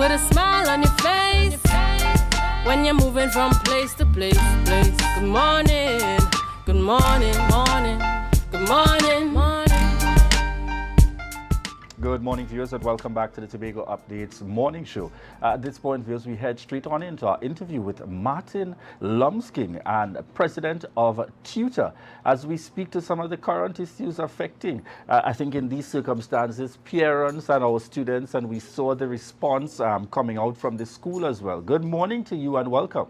put a smile on your face when you're moving from place to place. Good morning, good morning, morning, good morning, morning. Good morning, viewers, and welcome back to the Tobago Updates morning show. At this point, viewers, we head straight on into our interview with Martin Lumsking, and president of T.U.T.A, as we speak to some of the current issues affecting, I think in these circumstances, parents and our students, and we saw the response coming out from the school as well. Good morning to you and welcome.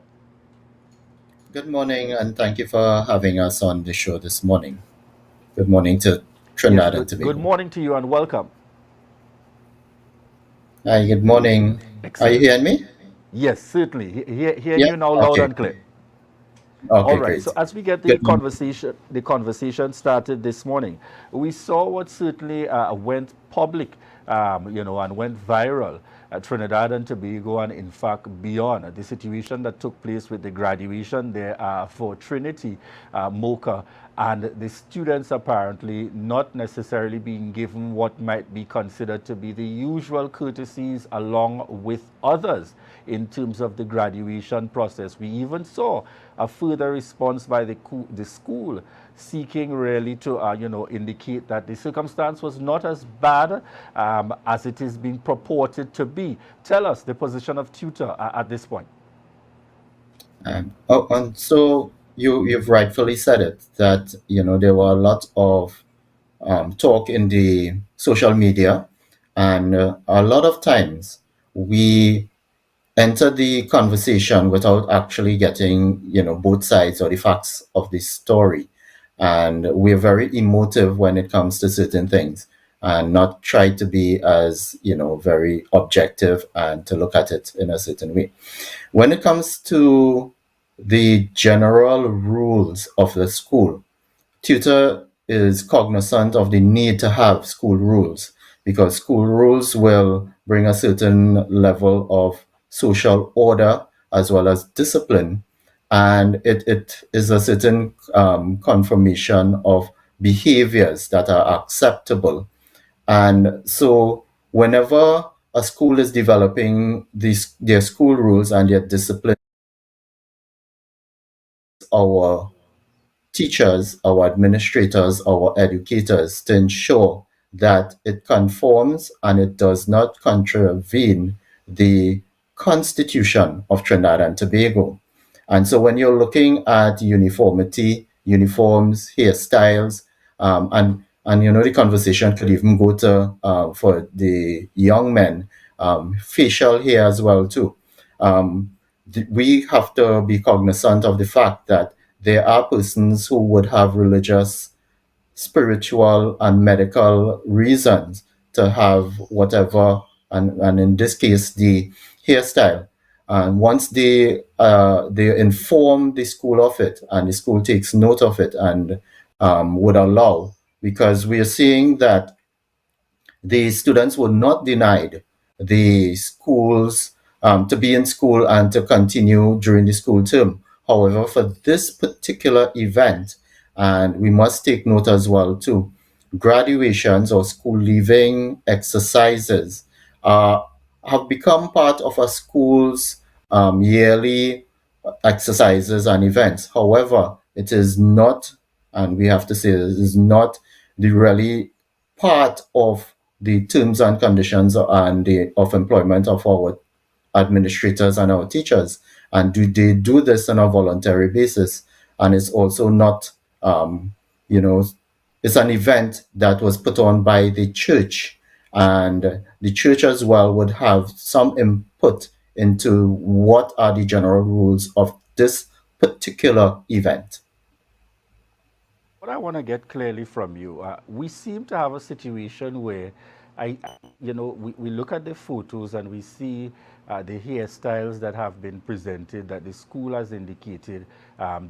Good morning, and thank you for having us on the show this morning. Good morning to Trinidad and Good Tobago. morning to you and welcome. Hi, good morning. Are you Excellent. hearing me? Yes, certainly. Hearing Yeah. you now loud Okay. and clear. All Okay, right. So great. as we get Good morning. the conversation started this morning, we saw what certainly went public, and went viral at Trinidad and Tobago, and in fact beyond. The situation that took place with the graduation there for Trinity Moka, and the students apparently not necessarily being given what might be considered to be the usual courtesies along with others in terms of the graduation process. We even saw a further response by the school seeking really to indicate that the circumstance was not as bad as it is being purported to be. Tell us the position of T.U.T.A at this point. And so you've rightfully said it that there were a lot of talk in the social media, and a lot of times we enter the conversation without actually getting both sides or the facts of the story, and we're very emotive when it comes to certain things and not try to be as very objective and to look at it in a certain way. When it comes to the general rules of the school, Tutor is cognizant of the need to have school rules, because school rules will bring a certain level of social order as well as discipline, and it is a certain confirmation of behaviors that are acceptable. And so whenever a school is developing their school rules and their discipline, our teachers, our administrators, our educators, to ensure that it conforms and it does not contravene the Constitution of Trinidad and Tobago. And so when you're looking at uniformity, uniforms, hairstyles, and the conversation could even go to for the young men, facial hair as well too. We have to be cognizant of the fact that there are persons who would have religious, spiritual, and medical reasons to have whatever, and in this case, the hairstyle. And once they inform the school of it, and the school takes note of it and would allow, because we are seeing that the students were not denied the schools to be in school and to continue during the school term. However, for this particular event, and we must take note as well too, graduations or school leaving exercises have become part of a school's yearly exercises and events. However, it is not, and we have to say, it is not the really part of the terms and conditions and of employment of our administrators and our teachers. And they do this on a voluntary basis. And it's also not, you know, it's an event that was put on by the church. And the church as well would have some input into what are the general rules of this particular event. What I want to get clearly from you, we seem to have a situation where we look at the photos and we see the hairstyles that have been presented that the school has indicated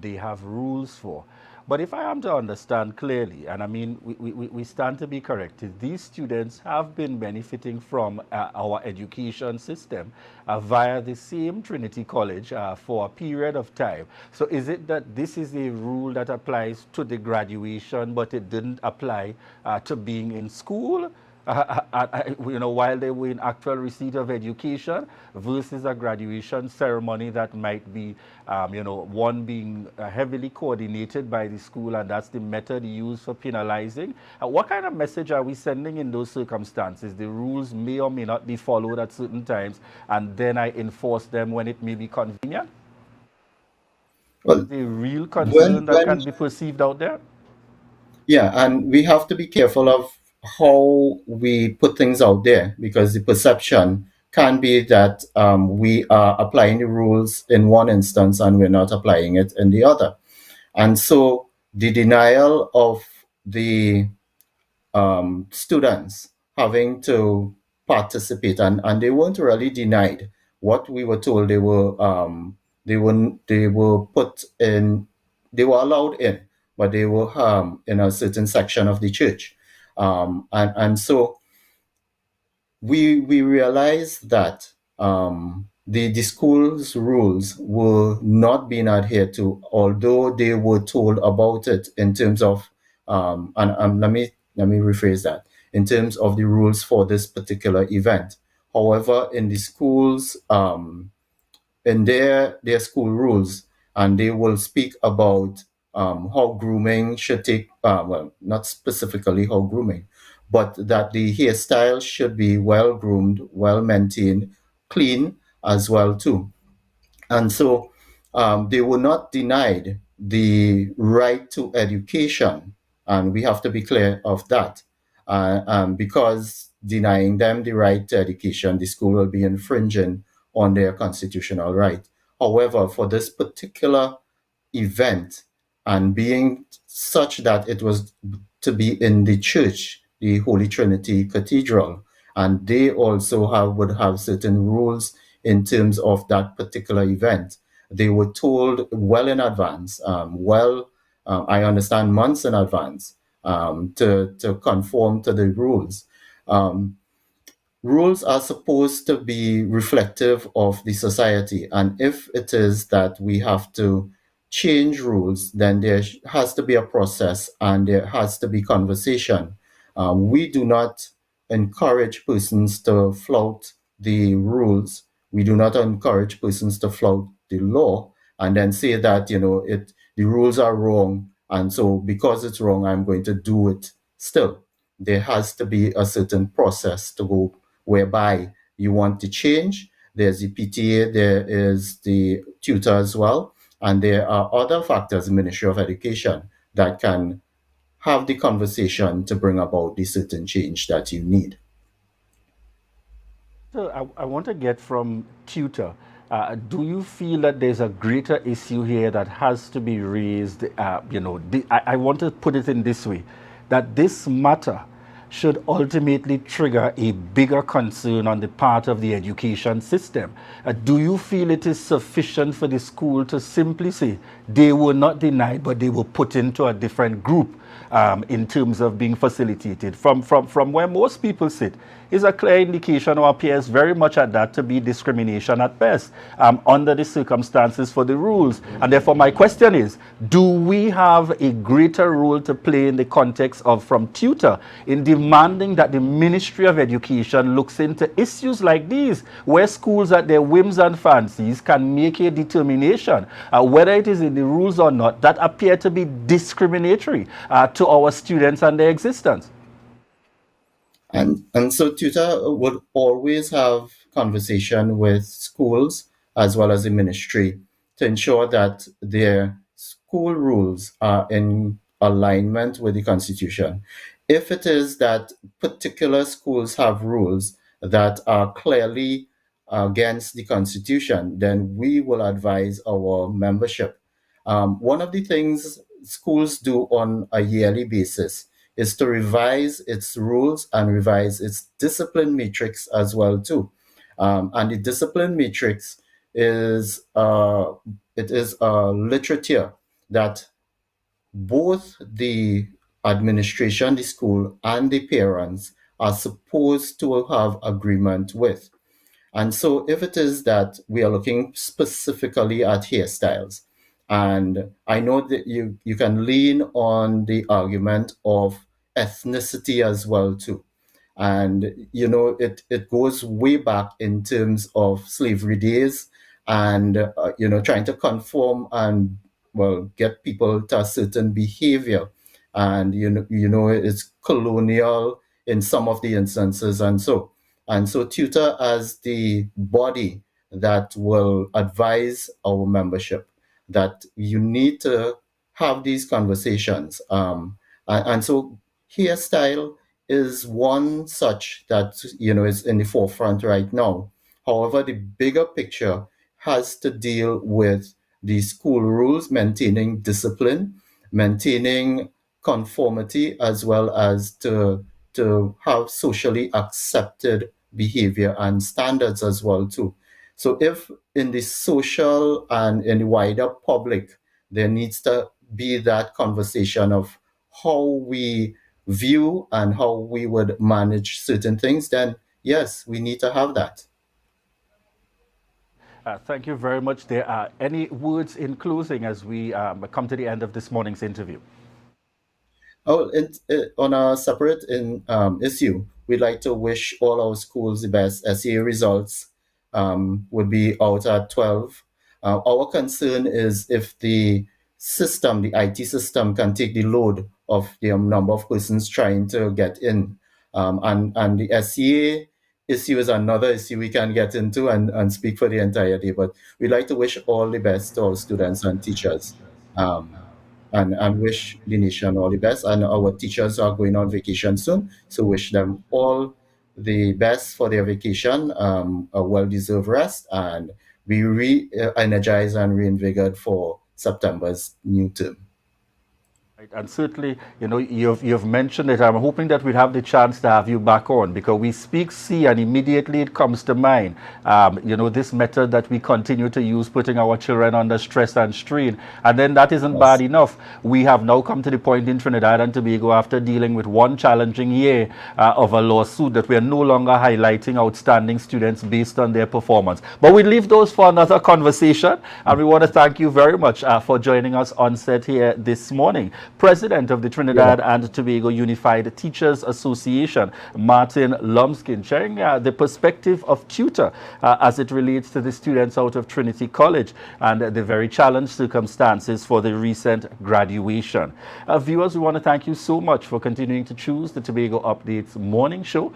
they have rules for. But if I am to understand clearly, and I mean, we stand to be corrected, these students have been benefiting from our education system via the same Trinity College for a period of time. So is it that this is a rule that applies to the graduation, but it didn't apply to being in school? While they were in actual receipt of education versus a graduation ceremony that might be, one being heavily coordinated by the school, and that's the method used for penalizing. What kind of message are we sending in those circumstances? The rules may or may not be followed at certain times, and then I enforce them when it may be convenient. Well, The real when concern that when can be perceived out there. yeah, and we have to be careful of how we put things out there, because the perception can be that we are applying the rules in one instance and we're not applying it in the other. And so the denial of the students having to participate, and they weren't really denied. What we were told, they were put in, they were allowed in, but they were in a certain section of the church, and so we realized that the school's rules were not being adhered to, although they were told about it in terms of and let me rephrase that, in terms of the rules for this particular event. However, in the schools, in their school rules, and they will speak about how grooming should take, well, not specifically how grooming, but that the hairstyle should be well groomed, well maintained, clean as well too. And so they were not denied the right to education, and we have to be clear of that. Because denying them the right to education, the school will be infringing on their constitutional right. However, for this particular event, and being such that it was to be in the church, the Holy Trinity Cathedral, and they also would have certain rules in terms of that particular event. They were told well in advance, I understand months in advance, to conform to the rules. Um, Rules are supposed to be reflective of the society, and if it is that we have to change rules, then there has to be a process and there has to be conversation. We do not encourage persons to flout the rules. We do not encourage persons to flout the law and then say that, the rules are wrong, and so because it's wrong, I'm going to do it still. There has to be a certain process to go, whereby you want to change. There's the PTA, there is the tutor as well, and there are other factors, Ministry of Education, that can have the conversation to bring about the certain change that you need. So I want to get from tutor. Do you feel that there's a greater issue here that has to be raised? I want to put it in this way, that this matter should ultimately trigger a bigger concern on the part of the education system. Do you feel it is sufficient for the school to simply say they were not denied, but they were put into a different group in terms of being facilitated? From where most people sit, is a clear indication or appears very much at that to be discrimination at best under the circumstances for the rules. And therefore, my question is, do we have a greater role to play in the context of from tutor in demanding that the Ministry of Education looks into issues like these, where schools at their whims and fancies can make a determination, whether it is in the rules or not, that appear to be discriminatory to our students and their existence? And so tutor would always have conversation with schools as well as the ministry to ensure that their school rules are in alignment with the constitution. If it is that particular schools have rules that are clearly against the constitution, then we will advise our membership. One of the things schools do on a yearly basis is to revise its rules and revise its discipline matrix as well too. And the discipline matrix is it is a literature that both the administration, the school, and the parents are supposed to have agreement with. And so, if it is that we are looking specifically at hairstyles, and I know that you can lean on the argument of ethnicity as well too. And it goes way back in terms of slavery days, and trying to conform and, well, get people to a certain behavior. And it's colonial in some of the instances. And so tutor as the body that will advise our membership that you need to have these conversations. And so hairstyle is one such that is in the forefront right now. However, the bigger picture has to deal with the school rules, maintaining discipline, maintaining conformity, as well as to have socially accepted behavior and standards as well too. So if in the social and in the wider public there needs to be that conversation of how we view and how we would manage certain things, then yes, we need to have that. Thank you very much. There are any words in closing as we come to the end of this morning's interview? Oh, on a separate issue, we'd like to wish all our schools the best. SEA results would be out at 12. Our concern is if the IT system, can take the load of the number of persons trying to get in. And the SEA issue is another issue we can get into and speak for the entire day. But we'd like to wish all the best to our students and teachers. Um, and wish the nation all the best. And our teachers are going on vacation soon, so wish them all the best for their vacation, a well-deserved rest, and be re-energized and reinvigorated for September's new term. Right, and certainly, you've mentioned it. I'm hoping that we'll have the chance to have you back on, because we speak C and immediately it comes to mind. This method that we continue to use, putting our children under stress and strain. And then that isn't bad Yes. enough. We have now come to the point in Trinidad and Tobago, after dealing with one challenging year of a lawsuit, that we are no longer highlighting outstanding students based on their performance. But we leave those for another conversation. And we want to thank you very much for joining us on set here this morning. President of the Yeah. Trinidad and Tobago Unified Teachers Association, Martin Lumskin, sharing the perspective of tutor as it relates to the students out of Trinity College and the very challenged circumstances for the recent graduation. Viewers, we want to thank you so much for continuing to choose the Tobago Updates morning show,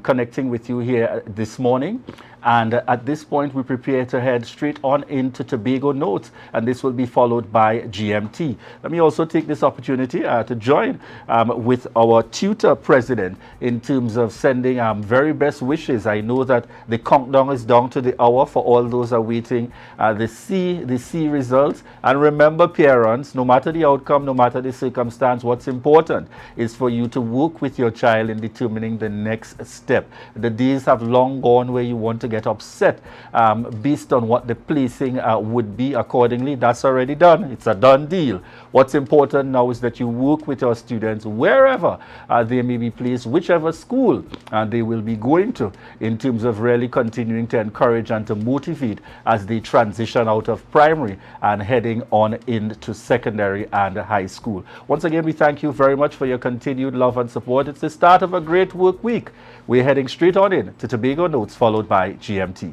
connecting with you here this morning. And at this point, we prepare to head straight on into Tobago Notes, and this will be followed by GMT. Let me also take this opportunity to join with our tutor president in terms of sending very best wishes. I know that the countdown is down to the hour for all those awaiting the C results. And remember, parents, no matter the outcome, no matter the circumstance, what's important is for you to work with your child in determining the next step. The days have long gone where you want to get upset based on what the placing would be accordingly. That's already done. It's a done deal. What's important now is that you work with your students wherever they may be placed, whichever school they will be going to, in terms of really continuing to encourage and to motivate as they transition out of primary and heading on into secondary and high school. Once again, we thank you very much for your continued love and support. It's the start of a great work week. We're heading straight on in to Tobago Notes, followed by GMT.